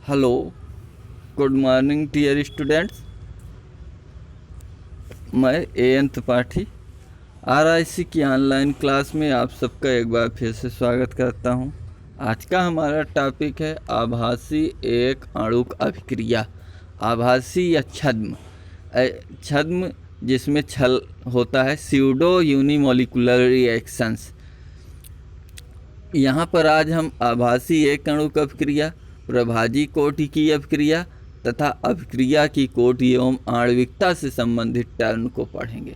Hello, good morning dear students. मैं N Tripathi RIC की online class में आप सबका एक बार फिर से स्वागत करता हूं। आज का हमारा टॉपिक है आभासी एक आणुक अभिक्रिया। आभासी या छद्म छद्म जिसमें छल होता है, स्यूडो यूनिमोलिकुलर रिएक्शंस। यहाँ पर आज हम आभासी एक अणुक अभिक्रिया, प्रभाजी कोटि की अभिक्रिया तथा अभिक्रिया की कोटि एवं आणविकता से संबंधित टर्म को पढ़ेंगे।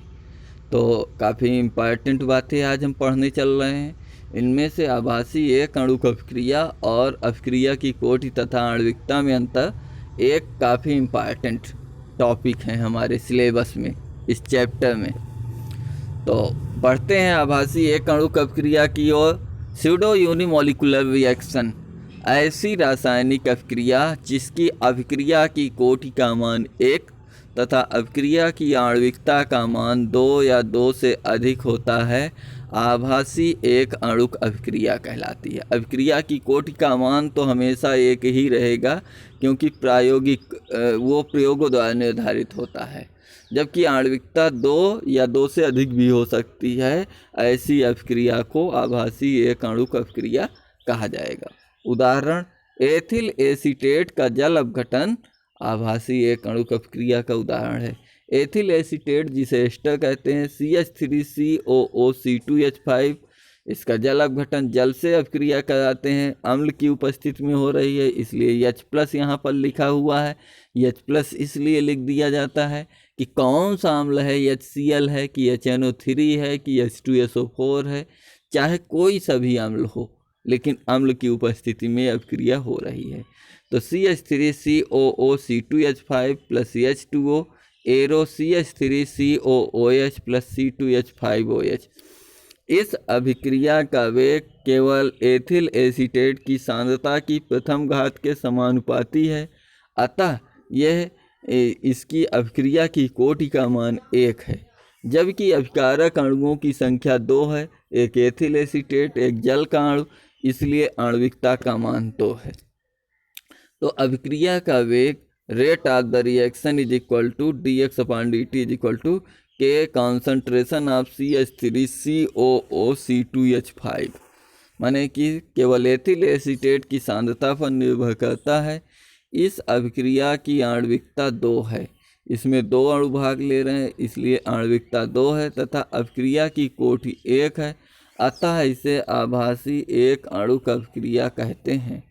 तो काफ़ी इम्पॉर्टेंट बातें आज हम पढ़ने चल रहे हैं। इनमें से आभासी एक अणुक अभिक्रिया और अभिक्रिया की कोटि तथा आणविकता में अंतर एक काफ़ी इम्पॉर्टेंट टॉपिक है हमारे सिलेबस में, इस चैप्टर में। तो पढ़ते हैं आभासी एक अणुक अभिक्रिया की ओर। स्यूडो यूनिमोलिकुलर रिएक्शन ऐसी रासायनिक अभिक्रिया जिसकी अभिक्रिया की कोटि का मान 1 तथा अभिक्रिया की आणविकता का मान 2 या 2 से अधिक होता है, आभासी एक अणुक अभिक्रिया कहलाती है। अभिक्रिया की कोटि का मान तो हमेशा एक ही रहेगा, क्योंकि वो प्रयोगों द्वारा निर्धारित होता है, जबकि आणविकता 2 या 2 से अधिक भी हो सकती है। ऐसी अभिक्रिया को आभासी एक अणुक अभिक्रिया कहा जाएगा। उदाहरण, एथिल एसीटेट का जल अपघटन आभासी एक अणुक अभिक्रिया का उदाहरण है। एथिल एसीटेट, जिसे एस्टर कहते हैं, CH3COOC2H5, इसका जल अपघटन जल से अभिक्रिया कराते हैं। अम्ल की उपस्थिति में हो रही है, इसलिए H+ यहाँ पर लिखा हुआ है। H+ इसलिए लिख दिया जाता है कि कौन सा अम्ल है, HCl है कि HNO3 है कि H2SO4 है। चाहे कोई सा भी अम्ल हो, लेकिन अम्ल की उपस्थिति में अभिक्रिया हो रही है। तो CH3COOC2H5 plus H2O arrow CH3COOH plus C2H5OH। इस अभिक्रिया का वेग केवल एथिल एसीटेट की सांद्रता की प्रथम घात के समानुपाती है, अतः यह इसकी अभिक्रिया की कोटि का मान 1 है। जबकि अभिकारक अणुओं की संख्या 2 है, एक एथिल एसीटेट एक जल का अणु, इसलिए आणविकता का मान 2 है। तो अभिक्रिया का वेग rate of the reaction is equal to dx/dt is equal to k concentration of CH3COOC2H5, माने कि केवल एथिल एसीटेट की सांद्रता पर निर्भर करता है। इस अभिक्रिया की आणविकता 2 है, इसमें 2 अणु भाग ले रहे हैं, इसलिए आणविकता 2 है तथा अभिक्रिया की कोटि 1 है, अतः इसे आभासी एक अणुक अभिक्रिया कहते हैं।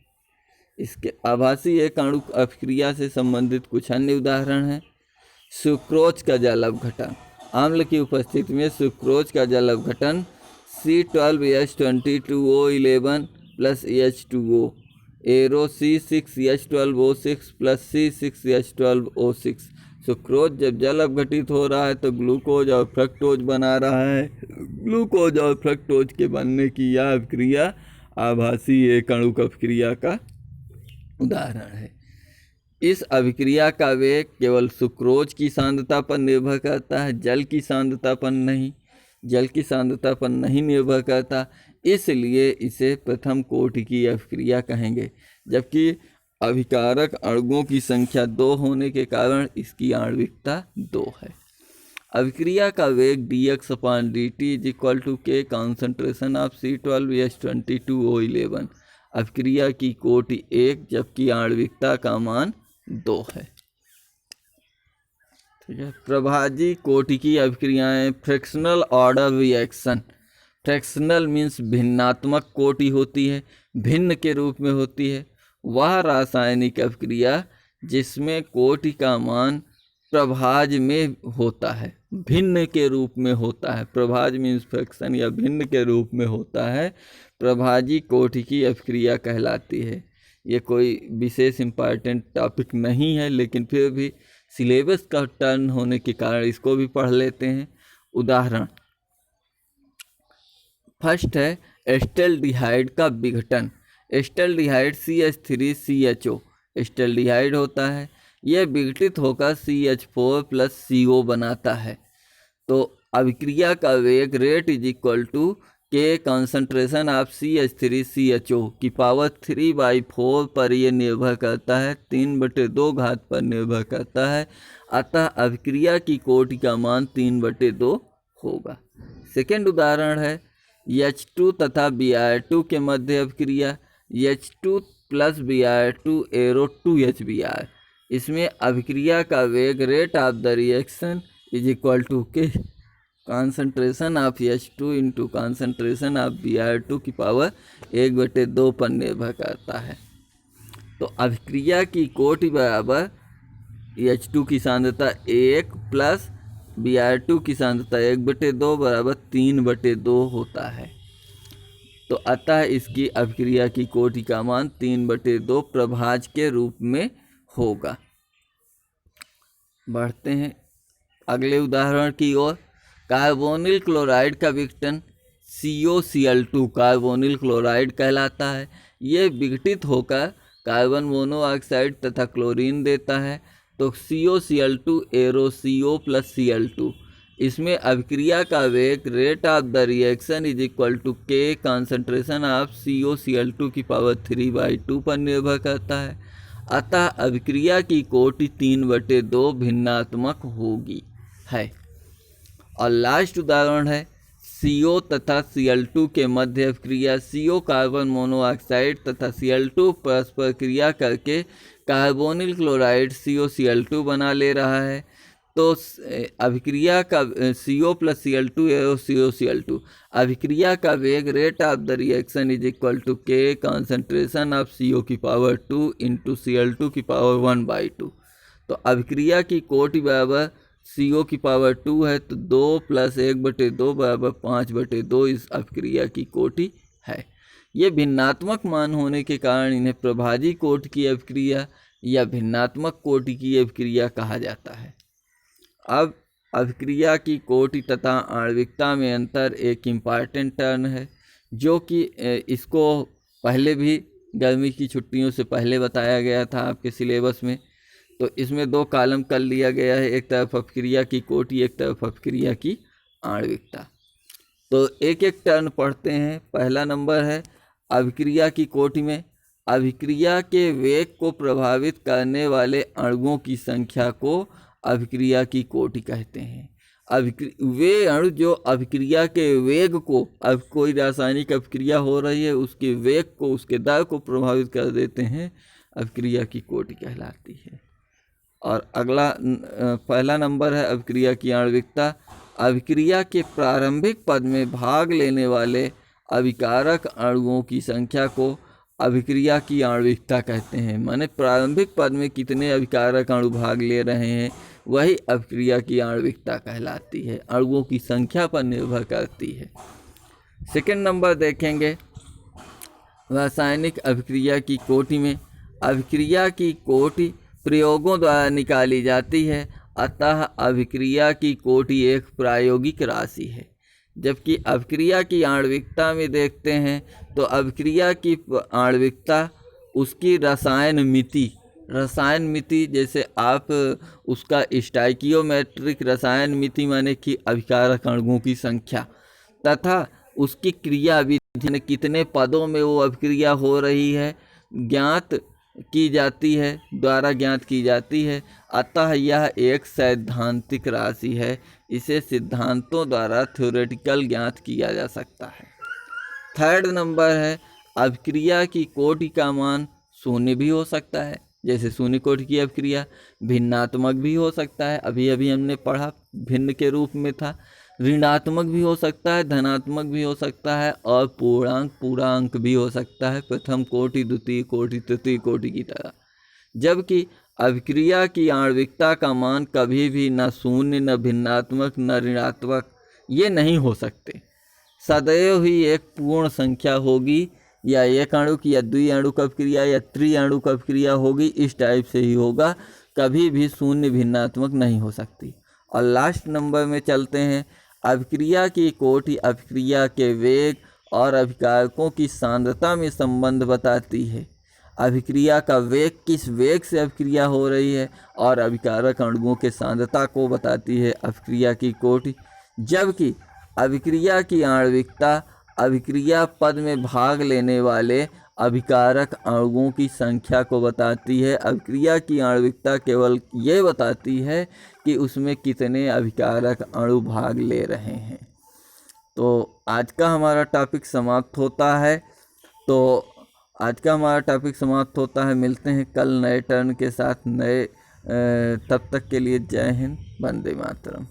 इसके आभासी एक अणुक अभिक्रिया से संबंधित कुछ अन्य उदाहरण हैं। सुक्रोज का जल अपघटन, अम्ल की उपस्थिति में सुक्रोज का जल अपघटन C12H22O11 plus H2O arrow C6H12O6 plus C6H12O6। Sucrose जब जल अपघटित हो रहा है तो ग्लूकोज और फ्रक्टोज बना रहा है। ग्लूकोज और फ्रक्टोज के बनने की यह अभिक्रिया आभासी एक अणुक अभिक्रिया का उदाहरण है। इस अभिक्रिया का वेग केवल सुक्रोज की सांद्रता पर निर्भर करता है, जल की सांद्रता पर नहीं निर्भर करता, इसलिए इसे प्रथम कोटि की अभिक्रिया कहेंगे। जबकि अभिकारक अणुओं की संख्या 2 होने के कारण इसकी आणविकता 2 है। अभिक्रिया का वेग dx/dt is equal to k concentration of C12H22O11। अभिक्रिया की कोटि 1, जबकि आणविकता का मान 2 है। ठीक है। प्रभाजी कोटि की अभिक्रियाएं, fractional order reaction. Fractional means भिन्नात्मक कोटि होती है, भिन्न के रूप में होती है। वह रासायनिक अभिक्रिया जिसमें कोटि का मान प्रभाज में होता है, भिन्न के रूप में होता है। प्रभाज मीन्स फ्रैक्शन या भिन्न के रूप में होता है, प्रभाजी कोटि की अभिक्रिया कहलाती है। ये कोई विशेष इम्पॉर्टेंट टॉपिक नहीं है, लेकिन फिर भी सिलेबस का टर्न होने के कारण इसको भी पढ़ लेते हैं। उदाहरण, फर्स्ट है एस्टल्डिहाइड का विघटन। एस्टल्डिहाइड CH3CHO एस्टल्डिहाइड होता है, यह विघटित होकर CH4 प्लस CO बनाता है। तो अभिक्रिया का वेग रेट इज इक्वल टू के कंसंट्रेशन ऑफ CH3CHO की पावर 3/4 पर ये निर्भर करता है, 3/2 घात पर निर्भर करता है। अतः अभिक्रिया की कोटि का मान 3/2 होगा। सेकेंड उदाहरण है H2 तथा Br2 के मध्य अभिक्रिया H2 plus Br2 arrow 2HBr। इसमें अभिक्रिया का वेग rate of the reaction is equal to k concentration of H2 into concentration of Br2 की पावर 1/2 पर निर्भर करता है। तो अभिक्रिया की कोटि बराबर H2 की सांद्रता 1 प्लस Br2 की सांद्रता 1/2 बराबर 3/2 होता है। तो अतः इसकी अभिक्रिया की कोटि का मान 3/2 प्रभाज के रूप में होगा। बढ़ते हैं अगले उदाहरण की ओर। कार्बोनिल क्लोराइड का विघटन COCl2 कार्बोनिल क्लोराइड कहलाता है। ये विघटित होकर कार्बन मोनोऑक्साइड तथा क्लोरीन देता है। तो COCl2 arrow CO plus Cl2। इसमें अभिक्रिया का वेग rate of the reaction is equal to k concentration of COCl2 की पावर 3/2 पर निर्भर करता है। अतः अभिक्रिया की कोटि 3/2 भिन्नात्मक होगी है। और लास्ट उदाहरण है CO तथा Cl2 के मध्य अभिक्रिया। CO कार्बन मोनोऑक्साइड तथा Cl2 परस्पर क्रिया करके कार्बोनिल क्लोराइड COCl2 बना ले रहा है। तो अभिक्रिया का CO plus Cl2 arrow COCl2 अभिक्रिया का वेग rate of the reaction is equal to k concentration of CO की पावर 2 इंटू Cl2 की पावर 1/2। तो अभिक्रिया की कोटि बराबर CO की पावर 2 है, तो 2 प्लस 1/2 बराबर 5/2 इस अभिक्रिया की कोटि है। ये भिन्नात्मक मान होने के कारण इन्हें प्रभाजी कोटि की अभिक्रिया या भिन्नात्मक कोटि की अभिक्रिया कहा जाता है। अब अभिक्रिया की कोटि तथा आणविकता में अंतर एक इम्पॉर्टेंट टर्म है, जो कि इसको पहले भी गर्मी की छुट्टियों से पहले बताया गया था आपके सिलेबस में। तो इसमें 2 कॉलम कर लिया गया है, एक तरफ अभिक्रिया की कोटि, एक तरफ अभिक्रिया की आणविकता। तो एक एक टर्म पढ़ते हैं। पहला नंबर है अभिक्रिया की कोटि में अभिक्रिया के वेग को प्रभावित करने वाले अणुओं की संख्या को अभिक्रिया की कोटि कहते हैं। वे अणु जो अभिक्रिया के वेग को, अब कोई रासायनिक अभिक्रिया हो रही है उसके वेग को, उसके दर को प्रभावित कर देते हैं, अभिक्रिया की कोटि कहलाती है। और अगला पहला नंबर है अभिक्रिया की आणविकता। अभिक्रिया के प्रारंभिक पद में भाग लेने वाले अभिकारक अणुओं की संख्या को अभिक्रिया की आणविकता कहते हैं। माने प्रारंभिक पद में कितने अभिकारक अणु भाग ले रहे हैं वही अभिक्रिया की आणविकता कहलाती है, अणुओं की संख्या पर निर्भर करती है। सेकंड नंबर देखेंगे रासायनिक अभिक्रिया की कोटि में अभिक्रिया की कोटि प्रयोगों द्वारा निकाली जाती है, अतः अभिक्रिया की कोटि एक प्रायोगिक राशि है। जबकि अभिक्रिया की आणविकता में देखते हैं तो अभिक्रिया की आणविकता उसकी रसायन मिति, जैसे आप उसका स्टाइकियोमेट्रिक रसायन मिति माने कि अभिकारक अणुओं की संख्या तथा उसकी क्रिया विधि, कितने पदों में वो अभिक्रिया हो रही है द्वारा ज्ञात की जाती है। अतः यह एक सैद्धांतिक राशि है, इसे सिद्धांतों द्वारा थ्योरेटिकल ज्ञात किया जा सकता है। थर्ड नंबर है अभिक्रिया की कोटि का मान शून्य भी हो सकता है, जैसे शून्य कोटि की अभिक्रिया भिन्नात्मक भी हो सकता है, अभी हमने पढ़ा भिन्न के रूप में था। ऋणात्मक भी हो सकता है, धनात्मक भी हो सकता है और पूर्णांक भी हो सकता है, प्रथम कोटि, द्वितीय कोटि, तृतीय कोटि की तरह। जबकि अभिक्रिया की आणविकता का मान कभी भी न शून्य, न भिन्नात्मक, न ऋणात्मक ये नहीं हो सकते। सदैव ही एक पूर्ण संख्या होगी, या एक अणु की या द्विअणुक अभिक्रिया या त्रिअणुक अभिक्रिया होगी, इस टाइप से ही होगा, कभी भी शून्य भिन्नात्मक नहीं हो सकती। और लास्ट नंबर में चलते हैं अभिक्रिया की कोटि अभिक्रिया के वेग और अभिकारकों की सांद्रता में संबंध बताती है। अभिक्रिया का वेग, किस वेग से अभिक्रिया हो रही है, और अभिकारक अणुओं के सांद्रता को बताती है अभिक्रिया की कोटि। जबकि अभिक्रिया की आणविकता अभिक्रिया पद में भाग लेने वाले अभिकारक अणुओं की संख्या को बताती है। अभिक्रिया की आणविकता केवल ये बताती है कि उसमें कितने अभिकारक अणु भाग ले रहे हैं। तो आज का हमारा टॉपिक समाप्त होता है। मिलते हैं कल नए टर्न के साथ, तब तक के लिए जय हिंद, वंदे मातरम।